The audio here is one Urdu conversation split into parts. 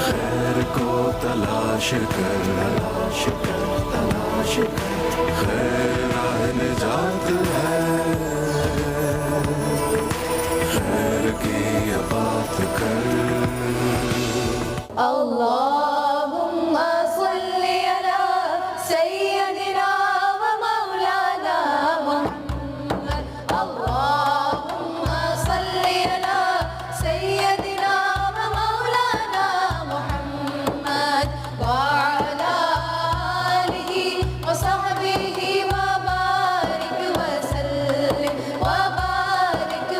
خیر کو تلاش کر، خیر راہ نجات ہے، خیر کی بات کر۔ اللہم صلی علی سیدنا و مولانا محمد، اللہم صلی علی سیدنا و مولانا محمد وعلی آلہ وصحبہ وبارک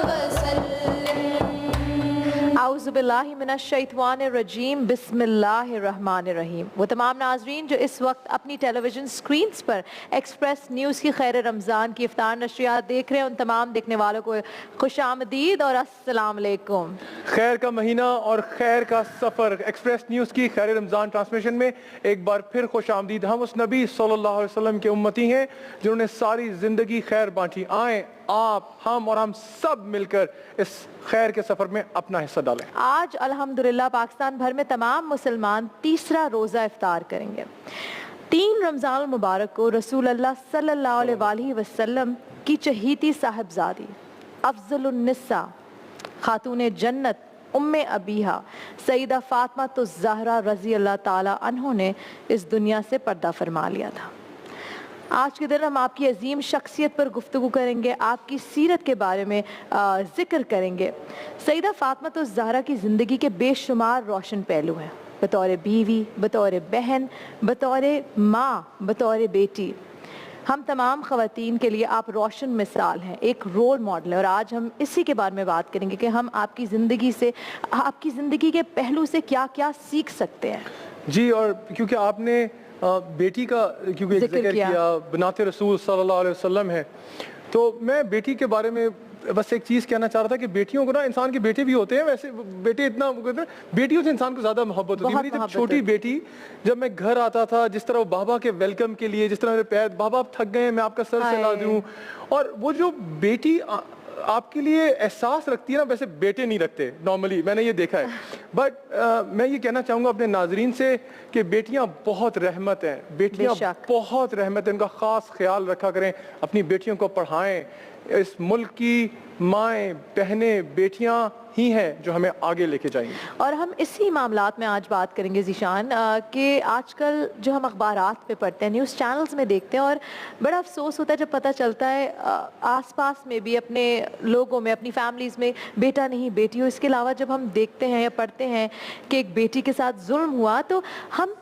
وسلم اعوذ باللہ من الشیطان الرجیم، بسم اللہ الرحمن الرحیم۔ وہ تمام ناظرین جو اس وقت اپنی ٹیلی ویژن سکرینز پر ایکسپریس نیوز کی خیر رمضان کی افطار نشریات دیکھ رہے ہیں، ان تمام دیکھنے والوں کو خوش آمدید اور السلام علیکم۔ خیر کا مہینہ اور خیر کا سفر، ایکسپریس نیوز کی خیر رمضان ٹرانسمیشن میں ایک بار پھر خوش آمدید۔ ہم اس نبی صلی اللہ علیہ وسلم کے امتی ہیں جنہوں نے ساری زندگی خیر بانٹی۔ آئیں آپ، ہم اور ہم سب مل کر اس خیر کے سفر میں اپنا حصہ ڈالیں۔ آج الحمدللہ پاکستان بھر میں تمام مسلمان تیسرا روزہ افطار کریں گے۔ 3 رمضان المبارک کو رسول اللہ صلی اللہ علیہ وآلہ وسلم کی چہیتی صاحبزادی افضل النساء خاتون جنت ام ابیہا سیدہ فاطمہ الزہرا رضی اللہ تعالی عنہ نے اس دنیا سے پردہ فرما لیا تھا۔ آج کے دن ہم آپ کی عظیم شخصیت پر گفتگو کریں گے، آپ کی سیرت کے بارے میں ذکر کریں گے۔ سیدہ فاطمہ الزہرا کی زندگی کے بے شمار روشن پہلو ہیں، بطور بیوی، بطور بہن، بطور ماں، بطور بیٹی۔ ہم تمام خواتین کے لیے آپ روشن مثال ہیں، ایک رول ماڈل ہے، اور آج ہم اسی کے بارے میں بات کریں گے کہ ہم آپ کی زندگی سے، آپ کی زندگی کے پہلو سے کیا کیا سیکھ سکتے ہیں۔ جی، اور کیونکہ آپ نے بیٹی کا کیونکہ ذکر کیا، بنات رسول صلی اللہ علیہ وسلم ہے، تو میں بیٹی کے بارے میں بس ایک چیز کہنا چاہ رہا تھا کہ بیٹیوں کو نا، انسان کے بیٹے بھی ہوتے ہیں، ویسے بیٹے اتنا، بیٹیوں سے انسان کو زیادہ محبت ہوتی ہے۔ میری جب چھوٹی بیٹی، جب میں گھر آتا تھا، جس طرح وہ بابا کے ویلکم کے لیے، جس طرح میرے پیر، بابا آپ تھک گئے ہیں، میں آپ کا سر سہلا دوں، اور وہ جو بیٹی آپ کے لیے احساس رکھتی ہے نا، ویسے بیٹے نہیں رکھتے نارملی، میں نے یہ دیکھا ہے۔ بٹ میں یہ کہنا چاہوں گا اپنے ناظرین سے کہ بیٹیاں بہت رحمت ہیں، بیٹیاں بہت رحمت ہیں، ان کا خاص خیال رکھا کریں، اپنی بیٹیوں کو پڑھائیں۔ اس ملک کی مائیں، بہنیں، بیٹیاں ہی ہیں جو ہمیں آگے لے کے جائیں گے۔ اور ہم اسی معاملات میں آج بات کریں گے ذیشان، کہ آج کل جو ہم اخبارات پہ پڑھتے ہیں، نیوز چینلز میں دیکھتے ہیں، اور بڑا افسوس ہوتا ہے جب پتہ چلتا ہے آس پاس میں بھی، اپنے لوگوں میں، اپنی فیملیز میں بیٹا نہیں بیٹی ہو۔ اس کے علاوہ جب ہم دیکھتے ہیں یا پڑھتے ہیں کہ ایک بیٹی کے ساتھ ظلم ہوا، تو ہم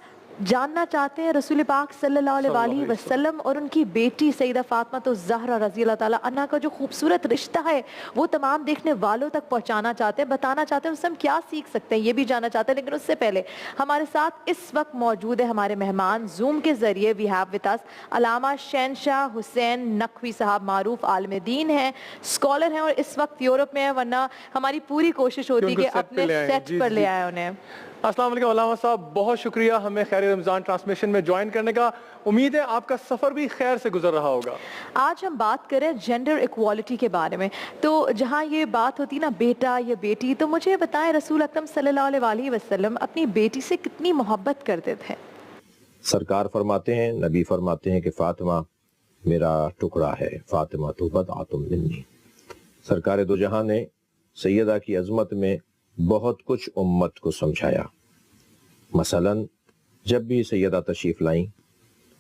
جاننا چاہتے ہیں رسول پاک صلی اللہ علیہ وآلہ وسلم اور ان کی بیٹی سیدہ فاطمہ الزہرا رضی اللہ تعالیٰ عنہا کا جو خوبصورت رشتہ ہے، وہ تمام دیکھنے والوں تک پہنچانا چاہتے ہیں، بتانا چاہتے ہیں، اس سے ہم کیا سیکھ سکتے ہیں، یہ بھی جاننا چاہتے ہیں۔ لیکن اس سے پہلے ہمارے ساتھ اس وقت موجود ہے ہمارے مہمان زوم کے ذریعے، وی ہیو وتھ اس علامہ شہنشاہ حسین نقوی صاحب، معروف عالم دین ہیں، اسکالر ہیں، اور اس وقت یورپ میں ہیں، ورنہ ہماری پوری کوشش ہوتی کہ اپنے سیٹ پر لے آئے انہیں۔ السلام علیکم علامہ صاحب، بہت شکریہ ہمیں خیر رمضان ٹرانسمیشن میں جوائن کرنے کا۔ امید ہے آپ کا سفر بھی خیر سے گزر رہا ہوگا۔ آج ہم بات کریں جینڈر ایکوالٹی کے بارے میں، تو جہاں یہ بات ہوتی نا بیٹا یا بیٹی، تو مجھے بتائیں رسول اکرم صلی اللہ علیہ وآلہ وسلم اپنی بیٹی سے کتنی محبت کرتے تھے؟ سرکار فرماتے ہیں، نبی فرماتے ہیں کہ فاطمہ میرا ٹکڑا ہے، فاطمہ تو بضعۃ منی۔ سرکار دو جہاں نے سیدہ کی عظمت میں بہت کچھ امت کو سمجھایا۔ مثلا جب بھی سیدہ تشریف لائیں،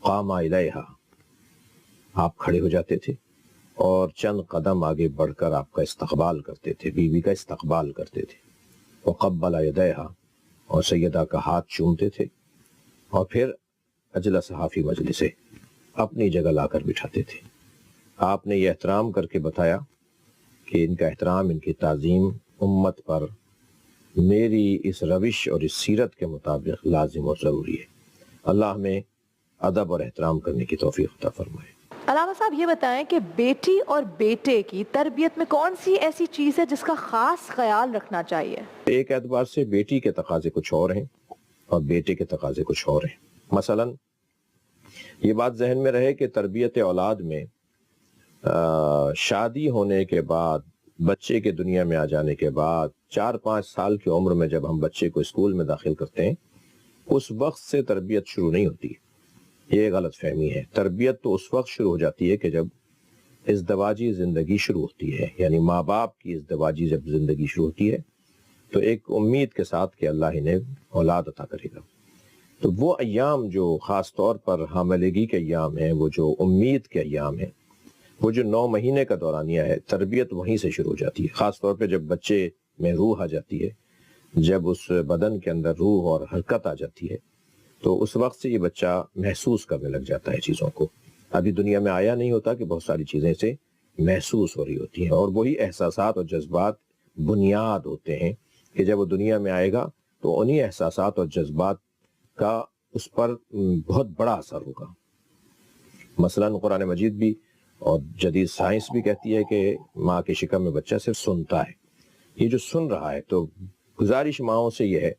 قام الیہا، آپ کھڑے ہو جاتے تھے اور چند قدم آگے بڑھ کر آپ کا استقبال کرتے تھے، بیوی کا استقبال کرتے تھے۔ وقبل یدیہا، اور سیدہ کا ہاتھ چومتے تھے، اور پھر اجلس فی مجلسہ، اپنی جگہ لا کر بٹھاتے تھے۔ آپ نے یہ احترام کر کے بتایا کہ ان کا احترام، ان کی تعظیم امت پر میری اس روش اور اس سیرت کے مطابق لازم اور ضروری ہے۔ اللہ ہمیں ادب اور احترام کرنے کی توفیق عطا فرمائے۔ علامہ صاحب یہ بتائیں کہ بیٹی اور بیٹے کی تربیت میں کون سی ایسی چیز ہے جس کا خاص خیال رکھنا چاہیے؟ ایک اعتبار سے بیٹی کے تقاضے کچھ اور ہیں اور بیٹے کے تقاضے کچھ اور ہیں۔ مثلا یہ بات ذہن میں رہے کہ تربیت اولاد میں شادی ہونے کے بعد بچے کے دنیا میں آ جانے کے بعد 4-5 سال کی عمر میں جب ہم بچے کو اسکول میں داخل کرتے ہیں اس وقت سے تربیت شروع نہیں ہوتی. یہ غلط فہمی ہے. تربیت تو اس وقت شروع ہو جاتی ہے کہ جب ازدواجی زندگی شروع ہوتی ہے، یعنی ماں باپ کی ازدواجی جب زندگی شروع ہوتی ہے تو ایک امید کے ساتھ کہ اللہ انہیں اولاد عطا کرے گا. تو وہ ایام جو خاص طور پر حاملگی کے ایام ہیں، وہ جو امید کے ایام ہیں، وہ جو 9 مہینے کا دورانیہ ہے، تربیت وہیں سے شروع ہو جاتی ہے. خاص طور پہ جب بچے میں روح آ جاتی ہے، جب اس بدن کے اندر روح اور حرکت آ جاتی ہے، تو اس وقت سے یہ بچہ محسوس کرنے لگ جاتا ہے چیزوں کو. ابھی دنیا میں آیا نہیں ہوتا کہ بہت ساری چیزیں سے محسوس ہو رہی ہوتی ہیں، اور وہی احساسات اور جذبات بنیاد ہوتے ہیں کہ جب وہ دنیا میں آئے گا تو انہی احساسات اور جذبات کا اس پر بہت بڑا اثر ہوگا. مثلاً قرآن مجید بھی اور جدید سائنس بھی کہتی ہے کہ ماں کے شکم میں بچہ صرف سنتا ہے. یہ جو سن رہا ہے، تو گزارش ماؤں سے یہ ہے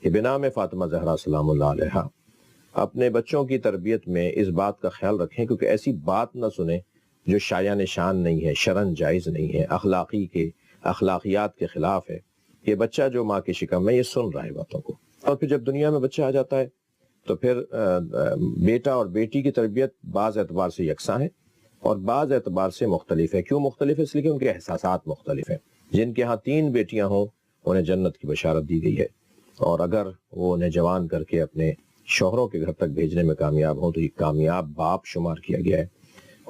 کہ بنام فاطمہ زہرا سلام اللہ علیہا اپنے بچوں کی تربیت میں اس بات کا خیال رکھیں، کیونکہ ایسی بات نہ سنیں جو شایع نشان نہیں ہے، شرعاً جائز نہیں ہے، اخلاقیات کے خلاف ہے. یہ بچہ جو ماں کے شکم میں یہ سن رہا ہے باتوں کو، اور پھر جب دنیا میں بچہ آ جاتا ہے تو پھر بیٹا اور بیٹی کی تربیت بعض اعتبار سے یکساں ہے اور بعض اعتبار سے مختلف ہے. کیوں مختلف ہے؟ اس لیے کہ ان کے احساسات مختلف ہیں. جن کے ہاں 3 بیٹیاں ہوں انہیں جنت کی بشارت دی گئی ہے، اور اگر وہ انہیں جوان کر کے اپنے شوہروں کے گھر تک بھیجنے میں کامیاب ہوں تو یہ کامیاب باپ شمار کیا گیا ہے.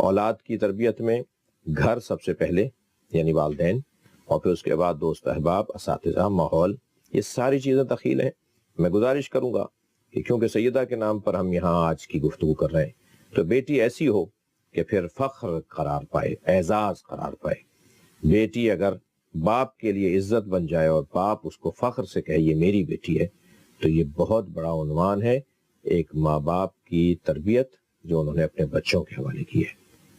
اولاد کی تربیت میں گھر سب سے پہلے، یعنی والدین، اور پھر اس کے بعد دوست احباب، اساتذہ، ماحول، یہ ساری چیزیں دخیل ہیں. میں گزارش کروں گا کہ کیونکہ سیدہ کے نام پر ہم یہاں آج کی گفتگو کر رہے ہیں تو بیٹی ایسی ہو کہ پھر فخر قرار پائے، اعزاز قرار پائے. بیٹی اگر باپ کے لیے عزت بن جائے اور باپ اس کو فخر سے کہے یہ میری بیٹی ہے، تو یہ بہت بڑا عنوان ہے ایک ماں باپ کی تربیت جو انہوں نے اپنے بچوں کے حوالے کی ہے.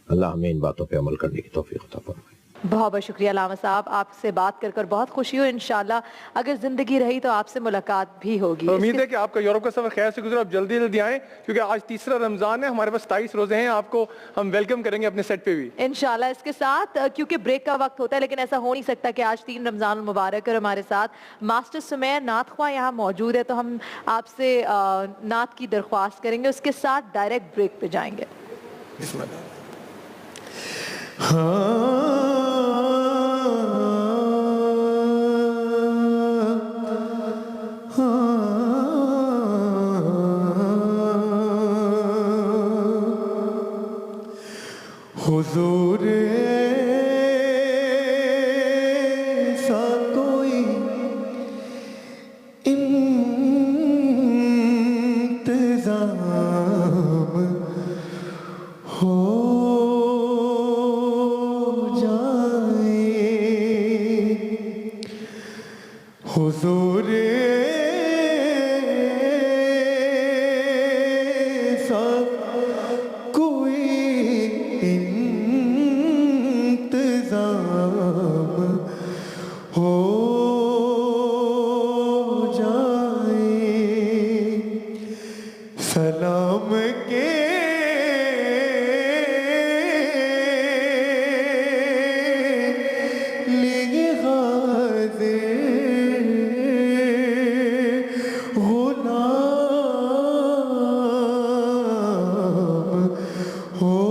اللہ ہمیں ان باتوں پہ عمل کرنے کی توفیق عطا فرمائے. بہت بہت شکریہ علامہ صاحب، آپ سے بات کر بہت خوشی ہوئی. انشاءاللہ اگر زندگی رہی تو آپ سے ملاقات بھی ہوگی. امید ہے کہ آپ کا یورپ کا سفر خیر سے گزرے، آپ جلدی آئیں، کیونکہ آج تیسرا رمضان ہے، ہمارے پاس 27 روزے ہیں. آپ کو ہم ویلکم کریں گے اپنے سیٹ پہ بھی انشاءاللہ. اس کے ساتھ کیونکہ بریک کا وقت ہوتا ہے، لیکن ایسا ہو نہیں سکتا کہ آج 3 رمضان المبارک اور ہمارے ساتھ ماسٹر سمیر نعت خواں یہاں موجود ہے، تو ہم آپ سے نعت کی درخواست کریں گے. اس کے ساتھ ڈائریکٹ بریک پہ جائیں گے. بسم اللہ. حضور سا کوئی انتظام ہو جائے، حضور سا کوئی انتظام ہو جائے، سلام کے لیے حاضر غلام ہو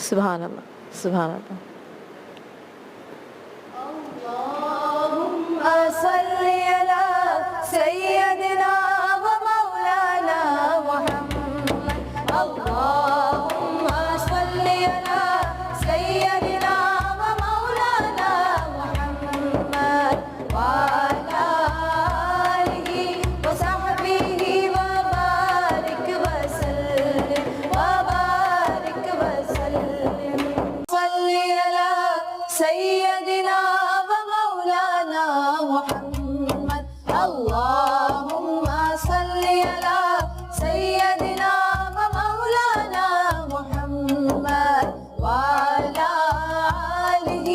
سبحان اللہ، سبحان اللہ. اللهم صل على سيدنا ومولانا محمد. اللهم صل على سيدنا ومولانا محمد وعلى آله وصحبه وبارك وسلم وبارك وسلم. صل على سيدنا ومولانا محمد. اللهم صل على سيدنا ومولانا محمد وعلى آله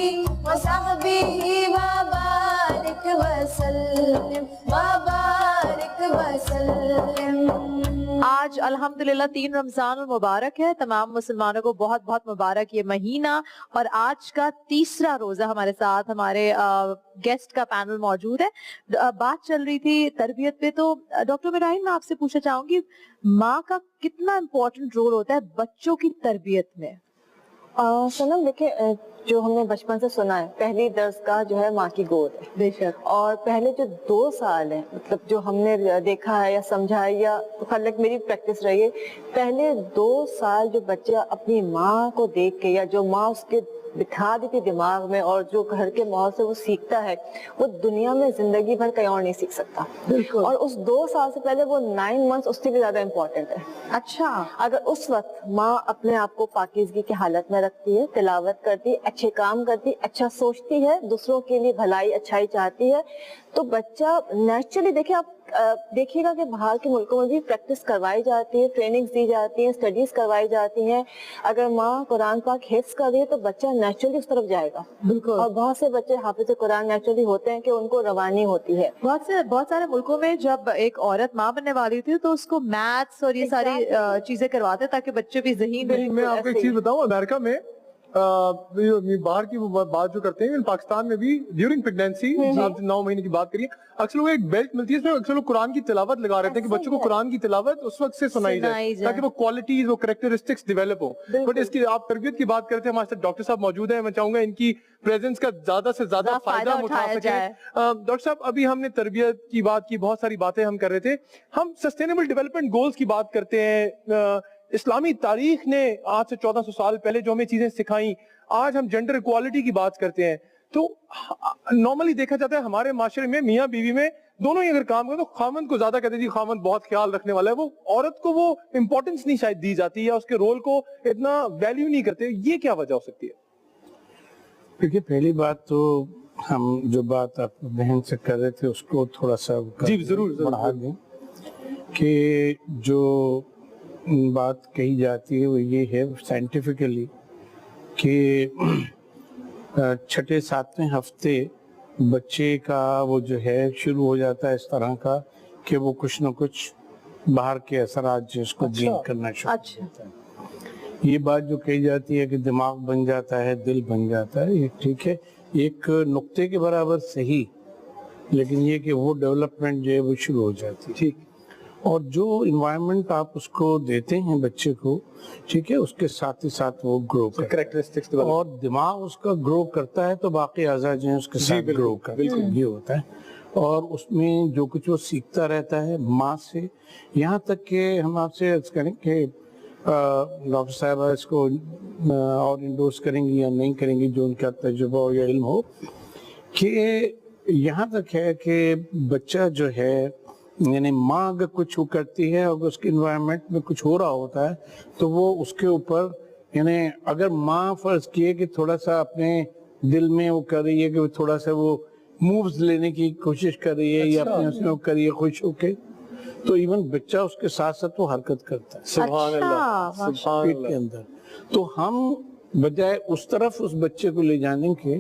وصحبه وبارك وسلم وبارك وسلم. آج الحمدللہ 3 رمضان المبارک ہے. تمام مسلمانوں کو بہت بہت مبارک یہ مہینہ. اور آج کا تیسرا روزہ ہمارے ساتھ ہمارے گیسٹ کا پینل موجود ہے. بات چل رہی تھی تربیت پہ, تو ڈاکٹر مراحین میں آپ سے پوچھنا چاہوں گی ماں کا کتنا امپورٹنٹ رول ہوتا ہے بچوں کی تربیت میں؟ سنم دیکھیں, جو ہم نے بچپن سے سنا ہے پہلی درسگاہ جو ہے ماں کی گود ہے. بے شک. اور پہلے جو 2 سال ہیں, مطلب جو ہم نے دیکھا ہے یا سمجھا ہے یا خلق میری پریکٹس رہی ہے, پہلے 2 سال جو بچہ اپنی ماں کو دیکھ کے یا جو ماں اس کے بٹھا دیتی دماغ میں اور جو گھر کے ماحول سے وہ سیکھتا ہے, وہ دنیا میں زندگی بھر کہیں اور نہیں سیکھ سکتا. اور اس 2 سال سے پہلے وہ 9 منتھس اس سے بھی زیادہ امپورٹنٹ ہے. اچھا. اگر اس وقت ماں اپنے آپ کو پاکیزگی کی حالت میں رکھتی ہے, تلاوت کرتی, اچھے کام کرتی, اچھا سوچتی ہے, دوسروں کے لیے بھلائی اچھائی چاہتی ہے, تو بچہ نیچرلی, دیکھیں آپ دیکھیے گا کہ باہر کے ملکوں میں بھی پریکٹس کروائی جاتی ہے, ٹریننگز دی جاتی ہیں, اسٹڈیز کروائی جاتی ہیں. اگر ماں قرآن پاک حفظ کر رہی ہے تو بچہ نیچرلی اس طرف جائے گا. بالکل. اور بہت سے بچے حافظ قرآن نیچرلی ہوتے ہیں کہ ان کو روانی ہوتی ہے. بہت سارے ملکوں میں جب ایک عورت ماں بننے والی تھی تو اس کو میتھس اور یہ ساری چیزیں کرواتے تاکہ بچے بھی ذہین. میں آپ کو ایک چیز بتاؤں, امریکہ میں باہر کی بات جو کرتے ہیں, پاکستان میں بھی ڈیورنگ پریگنینسی 9 مہینے کی بات کریے, اکثر لوگ ایک بیلٹ ملتی ہے, اس میں اکثر لوگ قرآن کی تلاوت لگا رہتے ہیں کہ بچوں کو قرآن کی تلاوت اس وقت سے سنائی جائے تاکہ وہ کوالٹیز, وہ کریکٹرسٹکس ڈیولپ ہو. بٹ اس کی آپ تربیت کی بات کرتے ہیں, ہمارے ساتھ ڈاکٹر صاحب موجود ہیں, میں چاہوں گا ان کی پریزنس کا زیادہ سے زیادہ فائدہ اٹھا سکیں. ڈاکٹر صاحب, ابھی ہم نے تربیت کی بات کی, بہت ساری باتیں ہم کر رہے تھے, ہم سسٹینیبل ڈیولپمنٹ گولز کی بات کرتے ہیں. اسلامی تاریخ نے آج سے 1400 سال پہلے جو ہمیں چیزیں سکھائیں, آج ہم جنڈر ایکوالٹی کی بات کرتے ہیں. تو نارملی دیکھا جاتا ہے ہمارے معاشرے میں میاں بیوی میں دونوں ہی اگر کام کریں تو خامند کو زیادہ کہتے ہیں خامند بہت خیال رکھنے والا ہے, وہ عورت کو وہ امپورٹنس نہیں شاید دی جاتی یا اس کے رول کو اتنا ویلیو نہیں کرتے. یہ کیا وجہ ہو سکتی ہے؟ کیونکہ پہلی بات تو ہم جو بات آپ بہن سے کر رہے تھے اس کو تھوڑا سا ضرور بڑھا دیں کہ جو بات کہی جاتی ہے وہ یہ ہے سائنٹیفکلی کہ 6-7ویں ہفتے بچے کا وہ جو ہے شروع ہو جاتا ہے اس طرح کا کہ وہ کچھ نہ کچھ باہر کے اثرات جو اس کو گین کرنا شروع ہوتا ہے. یہ بات جو کہی جاتی ہے کہ دماغ بن جاتا ہے, دل بن جاتا ہے, یہ ٹھیک ہے, ایک نقطے کے برابر صحیح, لیکن یہ کہ وہ ڈیولپمنٹ جو ہے وہ شروع ہو جاتی ہے. ٹھیک. اور جو انوائرمنٹ آپ اس کو دیتے ہیں بچے کو, ٹھیک ہے, اس کے ساتھ ہی ساتھ وہ گرو کرتا ہے, اور دماغ اس کا گرو کرتا ہے تو باقی اعضاء جو ہیں اس کے ساتھ گرو کرتے ہیں. یہ ہوتا ہے, اور اس میں جو کچھ وہ سیکھتا رہتا ہے ماں سے, یہاں تک کہ ہم آپ سے عرض کریں کہ ڈاکٹر صاحبہ اس کو اور انڈورس کریں گی یا نہیں کریں گی, جو ان کا تجربہ اور علم ہو, کہ یہاں تک ہے کہ بچہ جو ہے, یعنی ماں اگر کچھ کرتی ہے, اگر اس کے انوائرمنٹ میں کچھ ہو رہا ہوتا ہے تو وہ اس کے اوپر, یعنی اگر ماں فرض کیے کہ تھوڑا سا اپنے دل میں وہ کر رہی ہے کہ تھوڑا سا وہ مووز لینے کی کوشش کر رہی ہے یا اپنے اس میں کر رہی ہے خوش ہو کے, تو ایون بچہ اس کے ساتھ ساتھ وہ حرکت کرتا ہے. سبحان اللہ, سبحان اللہ. کے اندر تو ہم بجائے اس طرف اس بچے کو لے جانے کے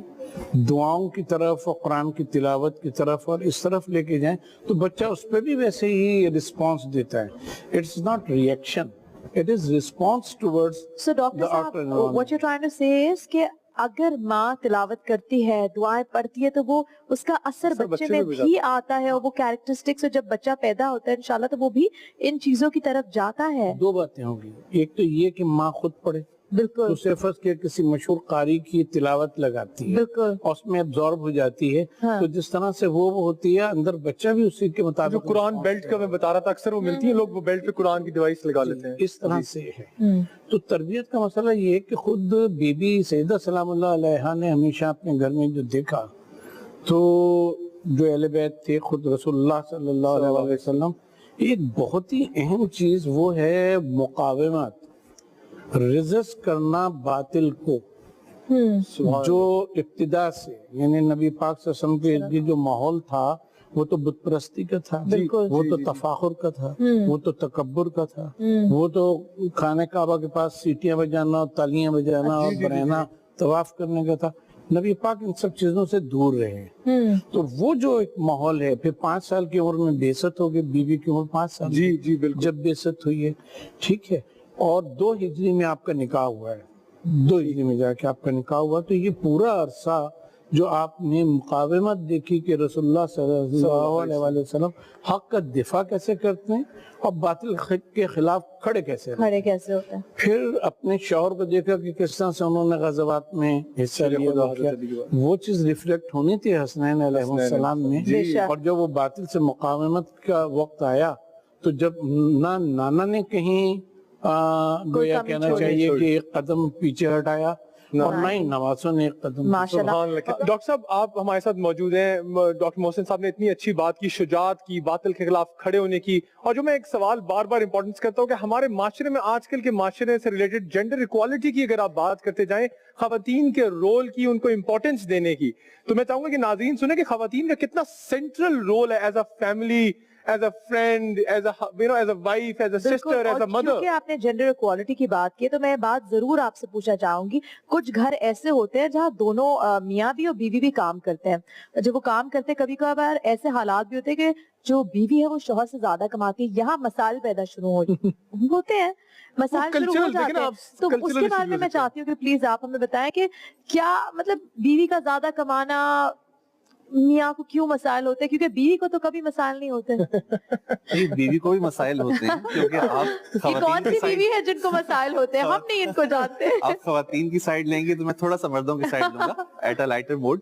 دعاؤں کی طرف اور قرآن کی تلاوت کی طرف اور اس طرف لے کے جائیں تو بچہ اس پہ بھی ویسے ہی رسپانس دیتا ہے. It's not reaction, it is response towards So Dr. Saab, what you're trying to say is کہ اگر ماں تلاوت کرتی ہے, دعائیں پڑھتی ہے, تو وہ اس کا اثر بچے میں بھی آتا ہے, اور وہ کیریکٹرسٹکس جب بچہ پیدا ہوتا ہے انشاءاللہ تو وہ بھی ان چیزوں کی طرف جاتا ہے. 2 باتیں ہوں گی, ایک تو یہ کہ ماں خود پڑھے, بالکل, دوسرے فرض کے کسی مشہور قاری کی تلاوت لگاتی ہے, بالکل, اور اس میں ابزارب ہو جاتی ہے, تو جس طرح سے وہ ہوتی ہے اندر بچہ بھی اسی کے مطابق. جو قرآن بیلٹ کا میں بتا رہا تھا, اکثر وہ ملتی ہیں, لوگ وہ بیلٹ پہ قرآن کی ڈیوائس لگا لیتے ہیں, اس طرح سے ہے. تو تربیت کا مسئلہ یہ ہے کہ خود بی بی سیدہ سلام اللہ علیہا نے ہمیشہ اپنے گھر میں جو دیکھا, تو جو اہل بیت تھے, خود رسول اللہ صلی اللہ علیہ وسلم, ایک بہت ہی اہم چیز وہ ہے مقاومت, ریزسٹ کرنا باطل کو. جو ابتدا سے, یعنی نبی پاک صلی اللہ علیہ وسلم کے جو ماحول تھا وہ تو بت پرستی کا تھا, وہ تو تفاخر کا تھا, وہ تو تکبر کا تھا, وہ تو خانہ کعبہ کے پاس سیٹیاں بجانا, تالیاں بجانا اور برہنا طواف کرنے کا تھا. نبی پاک ان سب چیزوں سے دور رہے. تو وہ جو ایک ماحول ہے, پھر 5 سال کی عمر میں بیست ہو گئی, بیوی کی عمر 5 سال جی بالکل جب بیست ہوئی ہے, ٹھیک ہے, اور 2 ہجری میں آپ کا نکاح ہوا ہے, 2 ہجری میں جا کے آپ کا نکاح ہوا, تو یہ پورا عرصہ جو آپ نے مقاومت دیکھی کہ رسول اللہ صلی اللہ علیہ وسلم حق کا دفاع کیسے کرتے ہیں اور باطل کے خلاف کھڑے کیسے ہوتے ہیں, پھر اپنے شوہر کو دیکھا کہ کس طرح سے انہوں نے غزوات میں حصہ لیا, وہ چیز ریفلیکٹ ہونی تھی حسنین علیہ السلام میں. اور جب وہ باطل سے مقاومت کا وقت آیا تو جب نہ نانا نے کہیں گویا کہنا چاہیے کہ ایک قدم پیچھے ہٹایا اور نہ ہی نوازوں نے ایک قدم. ڈاکٹر صاحب آپ ہمارے ساتھ موجود ہیں, ڈاکٹر محسن صاحب نے اتنی اچھی بات کی, شجاعت کی, باطل کے خلاف کھڑے ہونے کی, اور جو میں ایک سوال بار بار امپورٹنس کرتا ہوں کہ ہمارے معاشرے میں آج کل کے معاشرے سے ریلیٹڈ جینڈر ایکوالٹی کی اگر آپ بات کرتے جائیں, خواتین کے رول کی, ان کو امپورٹنس دینے کی, تو میں چاہوں گا کہ ناظرین سنیں کہ خواتین کا کتنا سینٹرل رول ہے as a family, as a friend, as a as a wife, as a sister, as a mother. کیونکہ آپ نے جینڈر ایکوالٹی کی بات کی تو میں بات ضرور آپ سے پوچھنا چاہوں گی, کچھ گھر ایسے ہوتے ہیں جہاں دونوں میاں بھی اور بیوی بھی کام کرتے ہیں. جب وہ کام کرتے کبھی کبھار ایسے حالات بھی ہوتے ہیں کہ جو بیوی ہے وہ شوہر سے زیادہ کماتی ہے, یہاں مسائل پیدا شروع ہوتے ہیں, مسائل شروع ہو جاتے ہیں. تو اس کے بارے میں میں چاہتی ہوں کہ پلیز آپ ہمیں بتائیں کہ کیا مطلب بیوی کا زیادہ کمانا میاں کو کیوں مسائل ہوتے ہیں, کیونکہ بیوی کو تو کبھی مسائل نہیں ہوتے. بیوی کو بھی مسائل ہوتے ہیں کیونکہ آپ کون سی بیوی ہے جن کو مسائل ہوتے ہیں, ہم نہیں ان کو جانتے. آپ خواتین کی سائیڈ لیں گے تو میں تھوڑا سا مردوں کی سائیڈ لوں گا ایٹ اے لائٹر موڈ.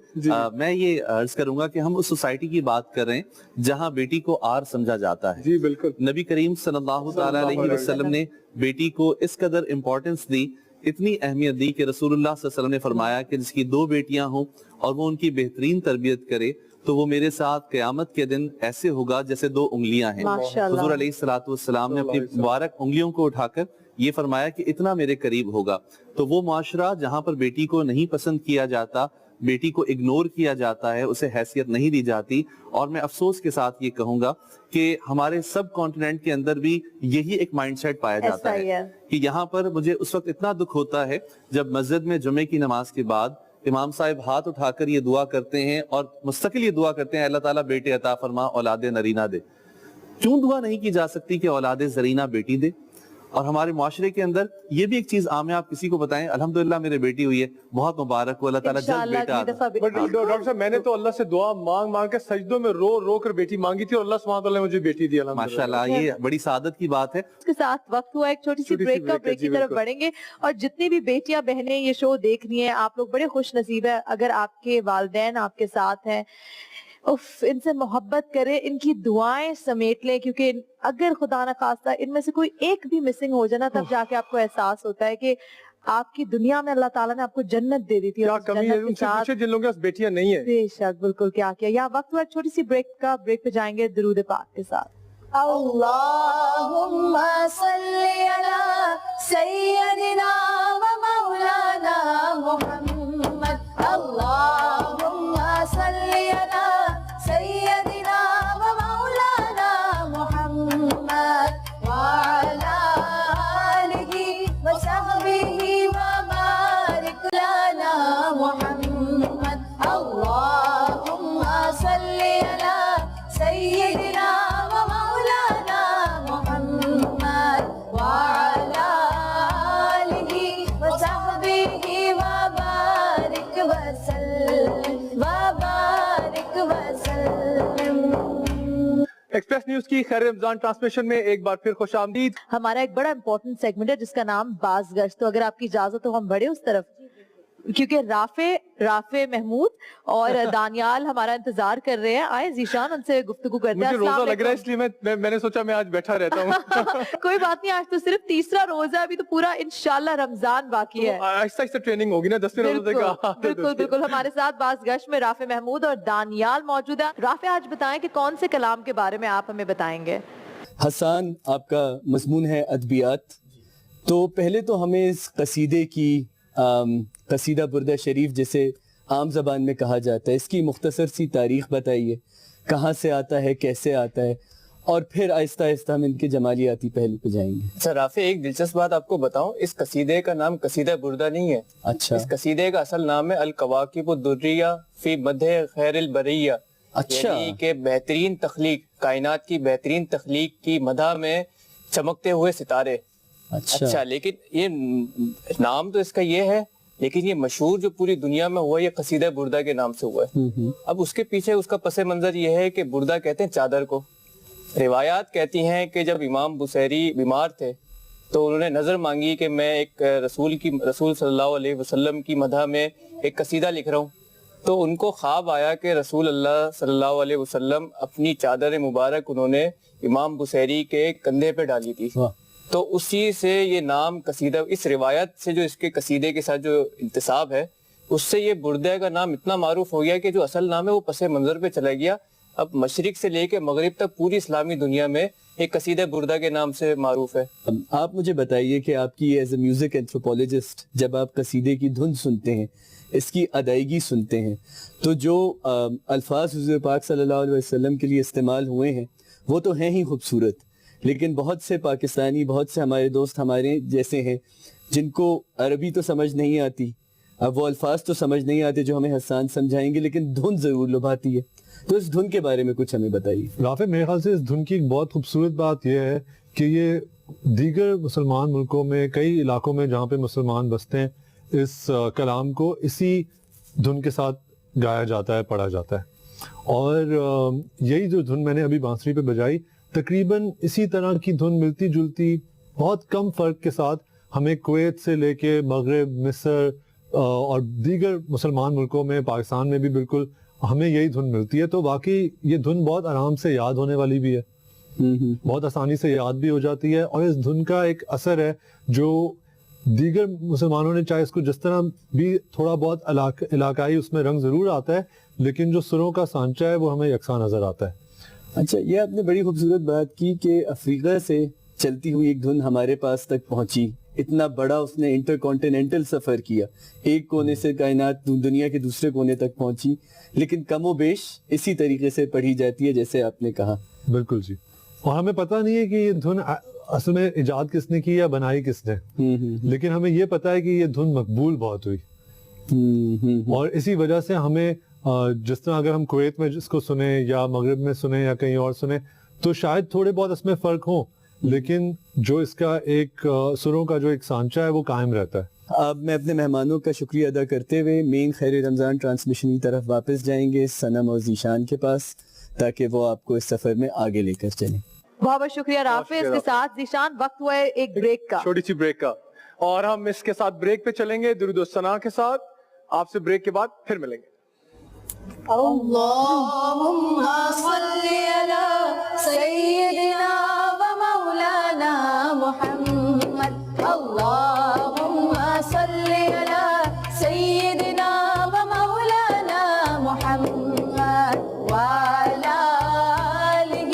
میں یہ عرض کروں گا کہ ہم اس سوسائٹی کی بات کر رہے ہیں جہاں بیٹی کو آر سمجھا جاتا ہے. جی بالکل. نبی کریم صلی اللہ تعالیٰ علیہ وسلم نے بیٹی کو اس قدر امپورٹنس دی, اتنی اہمیت دی کہ رسول اللہ صلی اللہ علیہ وسلم نے فرمایا کہ جس کی 2 بیٹیاں ہوں اور وہ ان کی بہترین تربیت کرے تو وہ میرے ساتھ قیامت کے دن ایسے ہوگا جیسے 2 انگلیاں ہیں. حضور علیہ السلام نے اپنی مبارک انگلیوں کو اٹھا کر یہ فرمایا کہ اتنا میرے قریب ہوگا. تو وہ معاشرہ جہاں پر بیٹی کو نہیں پسند کیا جاتا, بیٹی کو اگنور کیا جاتا ہے, اسے حیثیت نہیں دی جاتی, اور میں افسوس کے ساتھ یہ کہوں گا کہ ہمارے سب کانٹیننٹ کے اندر بھی یہی ایک مائنڈ سیٹ پایا جاتا ہے کہ یہاں پر مجھے اس وقت اتنا دکھ ہوتا ہے جب مسجد میں جمعے کی نماز کے بعد امام صاحب ہاتھ اٹھا کر یہ دعا کرتے ہیں اور مستقل یہ دعا کرتے ہیں اللہ تعالیٰ بیٹے عطا فرما, اولاد نرینہ دے. کیوں دعا نہیں کی جا سکتی کہ اولاد زرینہ بیٹی دے؟ اور ہمارے معاشرے کے اندر یہ بھی ایک چیز عام ہے, آپ کسی کو بتائیں الحمدللہ میرے بیٹی ہوئی ہے, بہت مبارک ہو, اللہ تعالیٰ جلد بیٹا عطا. ڈاکٹر صاحب میں نے تو اللہ سے دعا مانگ مانگ کے سجدوں میں رو رو کر بیٹی مانگی تھی اور اللہ سبحانہ وتعالیٰ نے مجھے بیٹی دی. ماشاءاللہ, یہ بڑی سعادت کی بات ہے. اس کے ساتھ وقت ہوا ایک چھوٹی سی بریک کا, بریک کی طرف بڑھیں گے. اور جتنی بھی بیٹیاں بہنیں یہ شو دیکھ رہی ہیں, آپ لوگ بڑے خوش نصیب ہیں اگر آپ کے والدین آپ کے ساتھ ہیں. ان سے محبت کریں, ان کی دعائیں سمیٹ لیں, کیونکہ اگر خدا نہ خواستہ ان میں سے کوئی ایک بھی مسنگ ہو جائے نا تب جا کے آپ کو احساس ہوتا ہے کہ آپ کی دنیا میں اللہ تعالیٰ نے آپ کو جنت دے دی تھی. کیا کمی ہے ان سے پوچھے جن لوگوں کے پاس بیٹیاں نہیں ہیں. بے شک, بالکل. کیا کیا یہاں وقت ہوا ایک چھوٹی سی بریک کا, بریک پہ جائیں گے درود پاک کے ساتھ. اللہم صلی علی سیدنا و مولانا محمد. اللہم صلی علی سیدنا و مولانا محمد وعلی آلہ و صحبہ و بارک لنا محمد. اللہم صلی علی سیدنا و مولانا محمد وعلی آلہ و صحبہ و بارک وسلم و بارک وسلم. ایکسپریس نیوز کی خیر رمضان ٹرانسمیشن میں ایک بار پھر خوش آمدید. ہمارا ایک بڑا امپورٹنٹ سیگمنٹ ہے جس کا نام باز گشت. تو اگر آپ کی اجازت ہو ہم بڑھے اس طرف, کیونکہ رافع محمود اور دانیال ہمارا انتظار کر رہے ہیں. آئے ذیشان, ان سے گفتگو کرتے ہیں. مجھے روزہ لگ رہا ہے اس لیے میں نے سوچا میں آج بیٹھا رہتا ہوں. کوئی بات نہیں, آج تو صرف تیسرا روزہ ہے, ابھی تو پورا انشاءاللہ رمضان باقی ہے. آہستہ آہستہ ٹریننگ ہوگی نا 10 روزے کا. بالکل بالکل. ہمارے ساتھ باز گشت میں رافع محمود اور دانیال موجود ہیں. رافع, آج بتائیں کہ کون سے کلام کے بارے میں آپ ہمیں بتائیں گے؟ حسان, آپ کا مضمون ہے ادبیات. تو پہلے تو ہمیں اس قصیدے کی قصیدہ بردہ شریف جسے عام زبان میں کہا جاتا ہے, اس کی مختصر سی تاریخ بتائیے. کہاں سے آتا ہے, کیسے آتا ہے, اور پھر آہستہ آہستہ ہم ان کے جمالیاتی پہلو پہ جائیں گے. سر رافع، ایک دلچسپ بات آپ کو بتاؤں، اس قصیدے کا نام قصیدہ بردہ نہیں ہے. اچھا. اس قصیدے کا اصل نام ہے الکواکب الدریہ فی مدح خیر البریہ. اچھا. یعنی کہ بہترین تخلیق، کائنات کی بہترین تخلیق کی مدح میں چمکتے ہوئے ستارے. اچھا، لیکن یہ نام تو اس کا یہ ہے، لیکن یہ مشہور جو پوری دنیا میں ہوا یہ قصیدہ بردہ کے نام سے ہوا ہے. اب اس کے پیچھے اس کا پس منظر یہ ہے کہ بردہ کہتے ہیں چادر کو. روایات کہتی ہیں کہ جب امام بصیری بیمار تھے تو انہوں نے نظر مانگی کہ میں ایک رسول صلی اللہ علیہ وسلم کی مدح میں ایک قصیدہ لکھ رہا ہوں. تو ان کو خواب آیا کہ رسول اللہ صلی اللہ علیہ وسلم اپنی چادر مبارک انہوں نے امام بصیری کے کندھے پہ ڈالی تھی. تو اسی سے یہ نام قصیدہ، اس روایت سے جو اس کے قصیدے کے ساتھ جو انتساب ہے، اس سے یہ بردہ کا نام اتنا معروف ہو گیا کہ جو اصل نام ہے وہ پس منظر پہ چلا گیا. اب مشرق سے لے کے مغرب تک پوری اسلامی دنیا میں ایک قصیدہ بردہ کے نام سے معروف ہے. آپ مجھے بتائیے کہ آپ کی ایز اے میوزک اینتھروپولوجسٹ جب آپ قصیدے کی دھن سنتے ہیں، اس کی ادائیگی سنتے ہیں، تو جو الفاظ حضور پاک صلی اللہ علیہ وسلم کے لیے استعمال ہوئے ہیں وہ تو ہیں ہی خوبصورت، لیکن بہت سے پاکستانی، بہت سے ہمارے دوست ہمارے جیسے ہیں جن کو عربی تو سمجھ نہیں آتی، اب وہ الفاظ تو سمجھ نہیں آتے جو ہمیں حسان سمجھائیں گے، لیکن دھن ضرور لبھاتی ہے. تو اس دھن کے بارے میں کچھ ہمیں بتائیے. رافع، میرے خیال سے اس دھن کی ایک بہت خوبصورت بات یہ ہے کہ یہ دیگر مسلمان ملکوں میں، کئی علاقوں میں جہاں پہ مسلمان بستے ہیں، اس کلام کو اسی دھن کے ساتھ گایا جاتا ہے، پڑھا جاتا ہے. اور یہی جو دھن میں نے ابھی بانسری پہ بجائی، تقریباً اسی طرح کی دھن ملتی جلتی بہت کم فرق کے ساتھ ہمیں کویت سے لے کے مغرب، مصر اور دیگر مسلمان ملکوں میں، پاکستان میں بھی بالکل ہمیں یہی دھن ملتی ہے. تو واقعی یہ دھن بہت آرام سے یاد ہونے والی بھی ہے، بہت آسانی سے یاد بھی ہو جاتی ہے. اور اس دھن کا ایک اثر ہے جو دیگر مسلمانوں نے، چاہے اس کو جس طرح بھی تھوڑا بہت علاقائی اس میں رنگ ضرور آتا ہے، لیکن جو سروں کا سانچہ ہے وہ ہمیں یکساں نظر آتا ہے. اچھا، یہ آپ نے بڑی خوبصورت بات کی کہ افریقہ سے چلتی ہوئی ایک دھن ہمارے پاس تک پہنچی. اتنا بڑا اس نے انٹر کانٹیننٹل سفر کیا، ایک کونے سے کائنات دنیا کے دوسرے کونے تک پہنچی، لیکن کم و بیش اسی طریقے سے پڑھی جاتی ہے جیسے آپ نے کہا. بالکل جی. اور ہمیں پتہ نہیں ہے کہ یہ دھن اصل میں ایجاد کس نے کی یا بنائی کس نے، لیکن ہمیں یہ پتہ ہے کہ یہ دھن مقبول بہت ہوئی. اور اسی وجہ سے ہمیں جس طرح اگر ہم کویت میں اس کو سنیں یا مغرب میں سنیں یا کہیں اور سنیں تو شاید تھوڑے بہت اس میں فرق ہوں، لیکن جو اس کا ایک سروں کا جو ایک سانچہ ہے وہ قائم رہتا ہے. اب میں اپنے مہمانوں کا شکریہ ادا کرتے ہوئے مین خیر رمضان ٹرانسمیشن کی طرف واپس جائیں گے صنم اور ذیشان کے پاس، تاکہ وہ آپ کو اس سفر میں آگے لے کر چلیں. بہت بہت شکریہ رافع. اس کے ساتھ ذیشان وقت ہوا ہے ایک بریک کا، چھوٹی سی بریک کا، اور ہم اس کے ساتھ بریک پہ چلیں گے درود و ثنا کے ساتھ. آپ سے بریک کے بعد پھر ملیں گے. اللهم صل على سيدنا ومولانا محمد. اللهم صل على سيدنا ومولانا محمد وعلى آله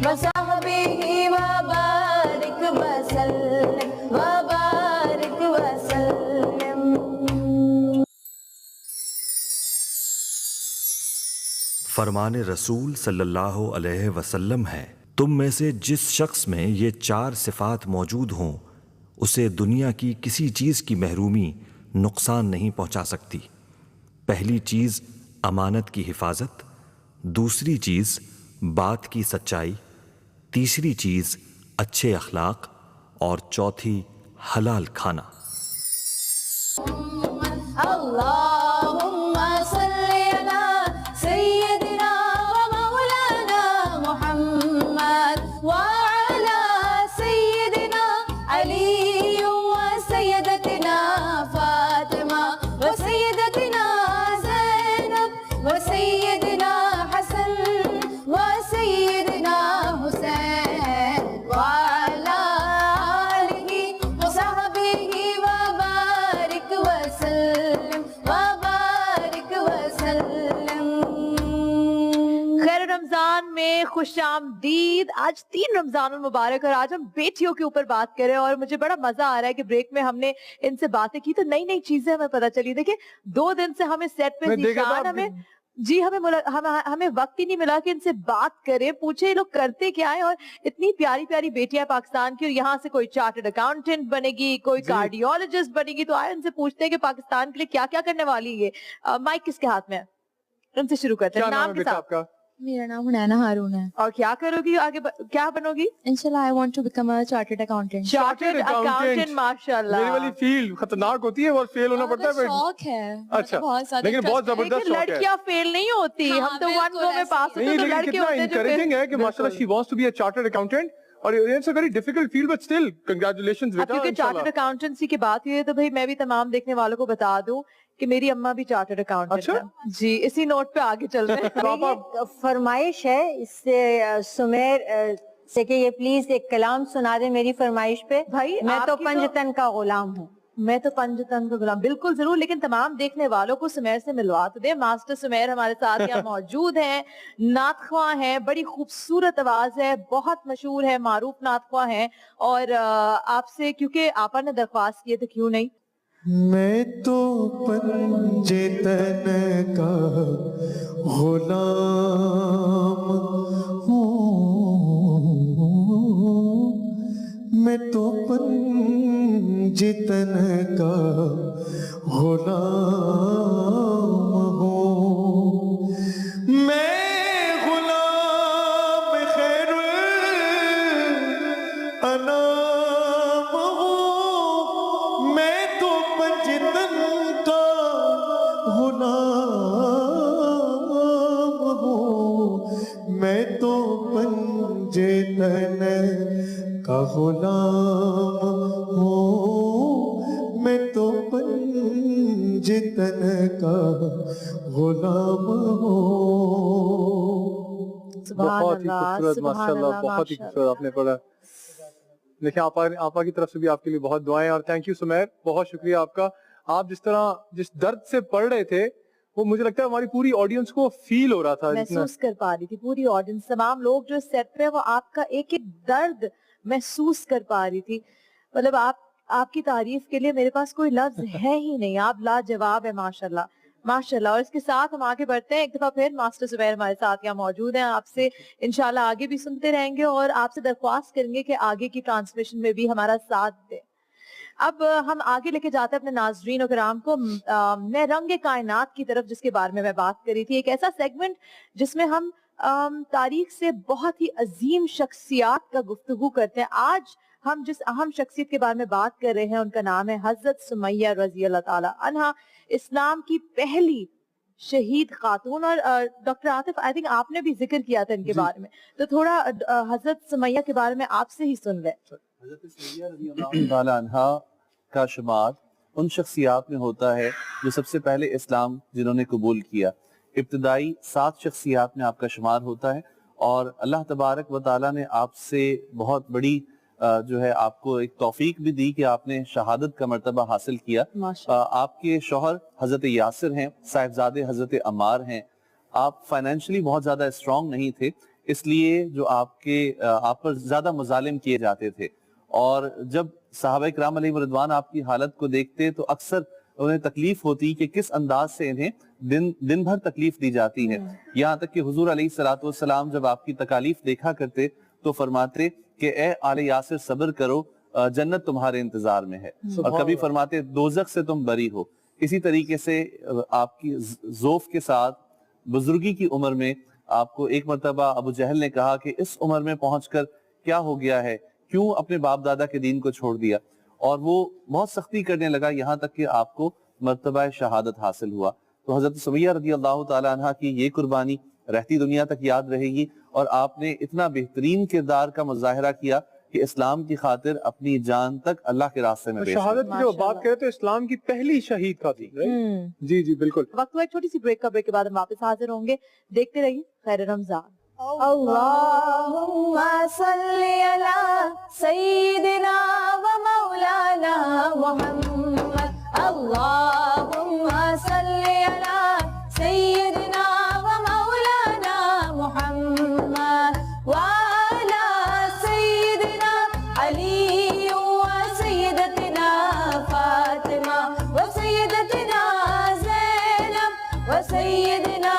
وصحبه وبارك وسلم وبارك وسلم. فرمان رسول صلی اللہ علیہ وسلم ہے، تم میں سے جس شخص میں یہ 4 صفات موجود ہوں اسے دنیا کی کسی چیز کی محرومی نقصان نہیں پہنچا سکتی. پہلی چیز امانت کی حفاظت، دوسری چیز بات کی سچائی، تیسری چیز اچھے اخلاق، اور چوتھی حلال کھانا. اللهم صل على سيدنا ومولانا محمد وعلى سيدنا علي وسيدتنا فاطمة وسيدتنا زينب وسيدنا حسن وسيدنا حسين وعلى آله وصحبه وبارك وسلم وبارك وسلم. خیر رمضان میں خوش آمدید. آج 3 رمضان المبارک اور آج ہم بیٹیوں کے اوپر بات کریں، اور مجھے بڑا مزہ آ رہا ہے کہ بریک میں ہم نے ان سے باتیں کی تو نئی نئی چیزیں ہمیں پتہ چلی. دیکھیں 2 دن سے ہمیں سیٹ پہ ذیشان ہمیں جی ہمیں وقت ہی نہیں ملا کہ ان سے بات کریں, پوچھے یہ لوگ کرتے کیا ہے, اور اتنی پیاری پیاری بیٹیاں پاکستان کی, اور یہاں سے کوئی چارٹرڈ اکاؤنٹنٹ بنے گی, کوئی کارڈیولوجسٹ بنے گی, تو آئے ان سے پوچھتے ہیں کہ پاکستان کے لیے کیا کیا کرنے والی ہے. مائک کس کے ہاتھ میں ہے, ان سے شروع کرتے ہیں. نام کے ساتھ. میرا نام حنینا ہارون ہے. اور کیا کرو گی آگے, کیا بنو گی؟ انشاءاللہ I want to become a chartered accountant. Chartered accountant, ماشاءاللہ. میری والی فیلڈ خطرناک ہوتی ہے اور فیل ہونا پڑتا ہے. شوق ہے. اچھا, لیکن بہت زبردست شوق ہے. لڑکیاں فیل نہیں ہوتی, ہم تو 1 گو میں پاس ہوتے, تو لڑکے ہوتے ہیں جو انکریجنگ ہے کہ ماشاءاللہ she wants to be a chartered accountant. اور it's a very difficult field but still congratulations بیٹا. کیونکہ چارٹرڈ اکاؤنٹنسی کی بات ہوئی ہے تو بھائی میں بھی تمام دیکھنے والوں کو بتا دوں کہ میری اماں بھی چارٹرڈ اکاؤنٹنٹ ہے. جی اسی نوٹ پہ آگے چل رہے ہیں. فرمائش ہے اس سے سمیر سے کہ یہ پلیز ایک کلام سنا دے میری فرمائش پہ. بھائی میں تو پنجتن کا غلام ہوں. میں تو پنجتن کا غلام, بالکل ضرور, لیکن تمام دیکھنے والوں کو سمیر سے ملوا تو دیں. ماسٹر سمیر ہمارے ساتھ یہاں موجود ہیں, نعت خواں ہیں, بڑی خوبصورت آواز ہے, بہت مشہور ہے, معروف نعت خواں ہیں. اور آپ سے کیونکہ آپا نے درخواست کی ہے تو کیوں نہیں. میں تو پنجتن کا غلام ہوں, میں تو پنجتن کا غلام ہوں. میں غلام خیر الانام ہوں. میں تو پنجتن کا غلام ہوں. میں تو پنجتن کا غلام ہوں. میں تو پنجتن کا غلام ہوں. بہت ہی خوبصورت, ماشاءاللہ بہت ہی خوبصورت آپ نے پڑھا. دیکھیں آپا کی طرف سے بھی آپ کے لیے بہت دعائیں, اور تھینک یو سمیر, بہت شکریہ آپ کا. آپ جس طرح جس درد سے پڑھ رہے تھے وہ مجھے لگتا ہے ہماری پوری آڈینس کو فیل ہو رہا تھا, محسوس کر پا رہی تھی پوری آڈینس. تمام لوگ جو سیٹ پہ وہ آپ کا ایک ایک درد محسوس کر پا رہی تھی. مطلب آپ کی تعریف کے لیے میرے پاس کوئی لفظ ہے ہی نہیں, آپ لاجواب ہے ماشاءاللہ ماشاءاللہ. اور اس کے ساتھ ہم آگے بڑھتے ہیں. ایک دفعہ پھر ماسٹر زبیر ہمارے ساتھ یہاں موجود ہیں, آپ سے انشاءاللہ آگے بھی سنتے رہیں گے, اور آپ سے درخواست کریں گے کہ آگے کی ٹرانسمیشن میں بھی ہمارا ساتھ دیں. اب ہم آگے لے کے جاتے ہیں اپنے ناظرین و کرام کو. میں رنگ کائنات کی طرف, جس کے بارے میں بات کری تھی, ایک ایسا سیگمنٹ جس میں ہم تاریخ سے بہت ہی عظیم شخصیات کا گفتگو کرتے ہیں. آج ہم جس اہم شخصیت کے بارے میں بات کر رہے ہیں ان کا نام ہے حضرت سمیہ رضی اللہ تعالی عنہا, اسلام کی پہلی شہید خاتون. اور ڈاکٹر عاطف آئی تھنک آپ نے بھی ذکر کیا تھا ان کے بارے میں, تو تھوڑا حضرت سمیہ کے بارے میں آپ سے ہی سن لیں. حضرت سمیہ رضی اللہ تعالی عنہا کا شمار ان شخصیات میں ہوتا ہے جو سب سے پہلے اسلام جنہوں نے قبول کیا. ابتدائی 7 شخصیات میں آپ کا شمار ہوتا ہے, اور اللہ تبارک و تعالیٰ نے آپ سے بہت بڑی جو ہے آپ کو ایک توفیق بھی دی کہ آپ نے شہادت کا مرتبہ حاصل کیا. آپ کے شوہر حضرت یاسر ہیں, صاحبزادے حضرت عمار ہیں. آپ فائنینشلی بہت زیادہ اسٹرانگ نہیں تھے, اس لیے جو آپ پر زیادہ مظالم کیے جاتے تھے, اور جب صحابہ کرام علیہ رضوان آپ کی حالت کو دیکھتے تو اکثر انہیں تکلیف ہوتی کہ کس انداز سے انہیں دن بھر تکلیف دی جاتی ہے. یہاں تک کہ حضور علیہ الصلوۃ والسلام جب آپ کی تکالیف دیکھا کرتے تو فرماتے کہ اے آل یاسر صبر کرو, جنت تمہارے انتظار میں ہے. اور کبھی فرماتے دوزخ سے تم بری ہو. اسی طریقے سے آپ کی ذوف کے ساتھ بزرگی کی عمر میں آپ کو ایک مرتبہ ابو جہل نے کہا کہ اس عمر میں پہنچ کر کیا ہو گیا ہے, کیوں اپنے باپ دادا کے دین کو چھوڑ دیا, اور وہ بہت سختی کرنے لگا, یہاں تک کہ آپ کو مرتبہ شہادت حاصل ہوا. تو حضرت سمیہ رضی اللہ تعالی عنہ کی یہ قربانی رہتی دنیا تک یاد رہے گی, اور آپ نے اتنا بہترین کردار کا مظاہرہ کیا کہ اسلام کی خاطر اپنی جان تک اللہ کے راستے میں شہادت کی جو بات کرے تو اسلام کی پہلی شہید کا تھی. جی جی بالکل. وقت ہوا ایک چھوٹی سی بریک کا, بریک کے بعد ہم واپس حاضر ہوں گے. دیکھتے رہیے خیر رمضان. اللہم صلی علی سیدنا و مولانا محمد. اللہم صلی علی سیدنا و مولانا محمد وعلی سیدنا علی و سیدتنا فاطمہ و سیدتنا زینب و سیدنا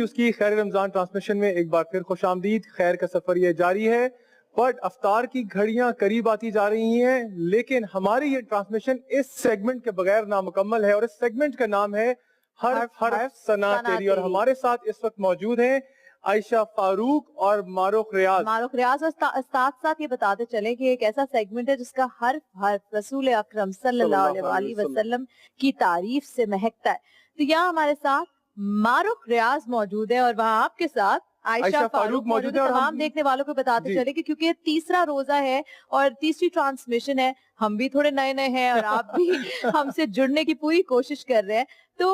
انٹروڈیوس کی. خیر رمضان ٹرانسمیشن میں ایک بار پھر خوش آمدید. خیر کا سفر یہ جاری ہے بٹ افطار کی گھڑیاں قریب آتی جا رہی ہیں, لیکن ہماری یہ ٹرانسمیشن اس سیگمنٹ کے بغیر نامکمل ہے, اور اس سیگمنٹ کا نام ہے حرف ثنا تیری. اور ہمارے ساتھ اس وقت موجود ہیں عائشہ فاروق اور معروق ریاض. معروق ریاض ساتھ ساتھ یہ بتاتے چلیں کہ ایک ایسا سیگمنٹ ہے جس کا حرف رسول اکرم صلی اللہ علیہ وسلم کی تعریف سے مہکتا ہے. تو یہاں ہمارے ساتھ معروق ریاض موجود ہے اور وہاں آپ کے ساتھ عائشہ فاروق موجود ہے. تمام دیکھنے والوں کو بتاتے چلے کہ کیونکہ یہ تیسرا روزہ ہے اور تیسری ٹرانسمیشن ہے, ہم بھی تھوڑے نئے نئے ہیں اور آپ بھی ہم سے جڑنے کی پوری کوشش کر رہے ہیں. تو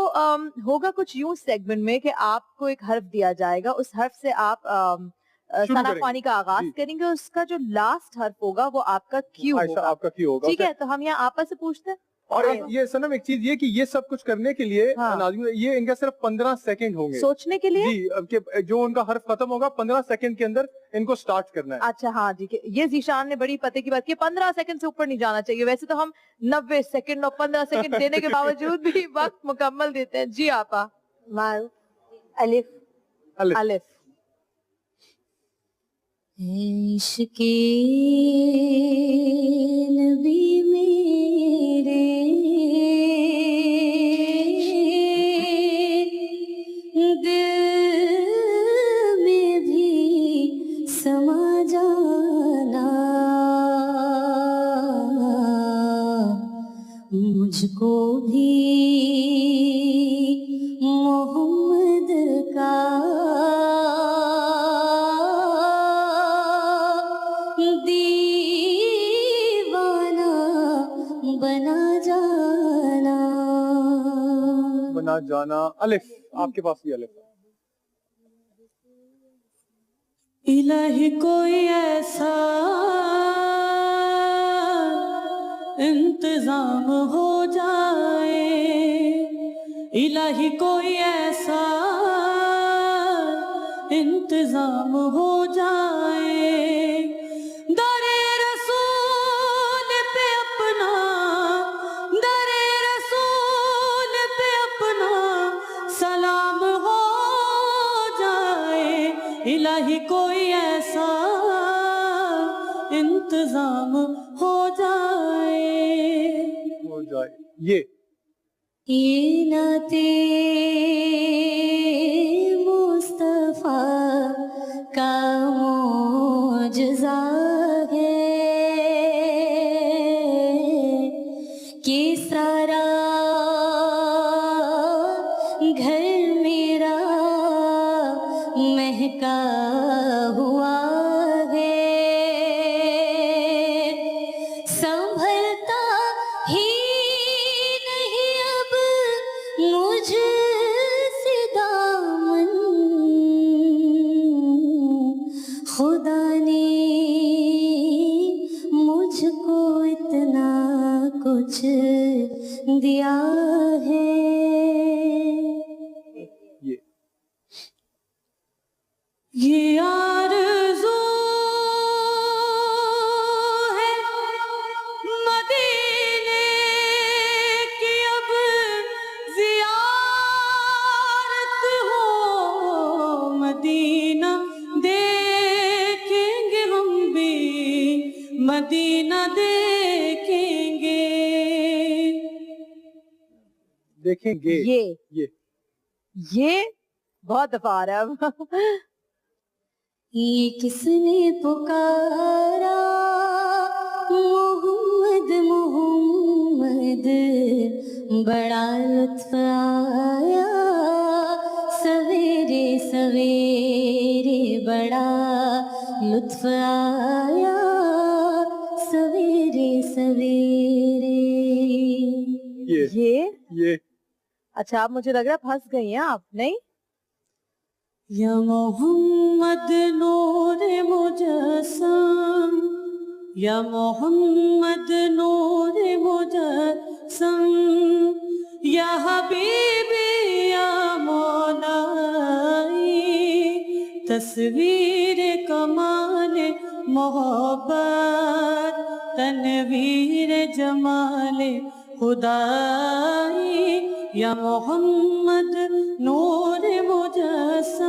ہوگا کچھ یوں سیگمنٹ میں کہ آپ کو ایک حرف دیا جائے گا, اس حرف سے آپ ثنا خوانی کا آغاز کریں گے, اس کا جو لاسٹ حرف ہوگا وہ آپ کا کیو ہوگا. ٹھیک ہے, تو ہم یہاں آپس سے پوچھتے ہیں. اور یہ سنم ایک چیز یہ کہ یہ سب کچھ کرنے کے لیے یہ ان کا صرف 15 سیکنڈ ہوں گے سوچنے کے لیے, جی, جو ان کا حرف ختم ہوگا 15 سیکنڈ کے اندر ان کو سٹارٹ کرنا ہے. اچھا ہاں جی, یہ ذیشان نے بڑی پتے کی بات کی, 15 سیکنڈ سے اوپر نہیں جانا چاہیے. ویسے تو ہم 90 سیکنڈ اور 15 سیکنڈ دینے کے باوجود بھی وقت مکمل دیتے ہیں. جی آپا. الف. عشق نبی میرے دل میں بھی سما جانا, مجھ کو بھی محمد کا بنا جانا. الف, آپ کے پاس بھی الف. الہی کوئی ایسا انتظام ہو جائے, الہی کوئی ایسا انتظام ہو جائے, در رسول پہ اپنا, در رسول پہ اپنا سلام ہو جائے, الہی کوئی ایسا انتظام ہو جائے. یہ نعتِ مصطفیٰ کا معجزہ ہے کہ سارا گھر میرا مہکا ہوا ہے, سنبھلتا ہی نہیں اب مجھ سے دامن, خدا نے مجھ کو اتنا کچھ دیا ہے. یہ آرزو ہے مدینے کی اب زیارت ہو, مدینہ دیکھیں گے ہم بھی, مدینہ دیکھیں گے. دیکھیں گے, یہ بہت دفعہ آ رہا ہے. یہ کس نے پکارا محمد محمد, بڑا لطف آیا سویرے سویرے, بڑا لطف آیا سویرے سویرے. یہ اچھا, آپ مجھے لگ رہا ہے پھنس گئی ہیں آپ, نہیں؟ یا محمد نور مجسم, یا محمد نور مجسم, یا حبیبی یا مولائی, تصویر کمال محبت, تنویر جمال خدائی, یا محمد نور مجسم,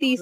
30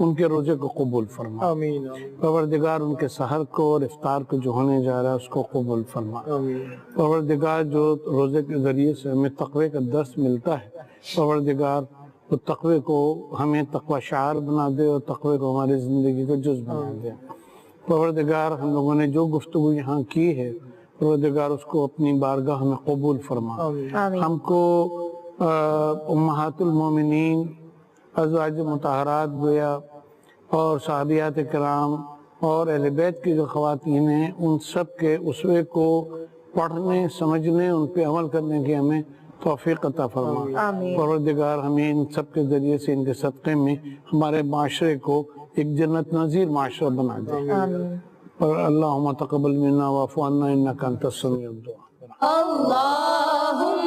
ان کے روزے کو قبول فرما آمین پروردگار ان کے سحر کو اور افطار کو جو ہونے جا رہا ہے اس کو قبول فرما پروردگار جو روزے کے ذریعے سے ہمیں تقوی کا درس ملتا ہے پروردگار وہ تقوی کو ہمیں تقوی شعار بنا دے اور تقوی کو ہماری زندگی کا جز بنا دے پروردگار ہم لوگوں نے جو گفتگو یہاں کی ہے پروردگار اس کو اپنی بارگاہ میں قبول فرما ہم کو امہات المومنین ازواج مطہرات گویا اور صحابیات کرام اور اہل بیت کی جو خواتین ہیں ان سب کے اسوے کو پڑھنے سمجھنے ان پہ عمل کرنے کی ہمیں توفیق عطا فرما پروردگار ہمیں ان سب کے ذریعے سے ان کے صدقے میں ہمارے معاشرے کو ایک جنت نظیر معاشرہ بنا دے اور اللہم تقبل منا واعف عنا انک انت السمیع الدعاء اللہم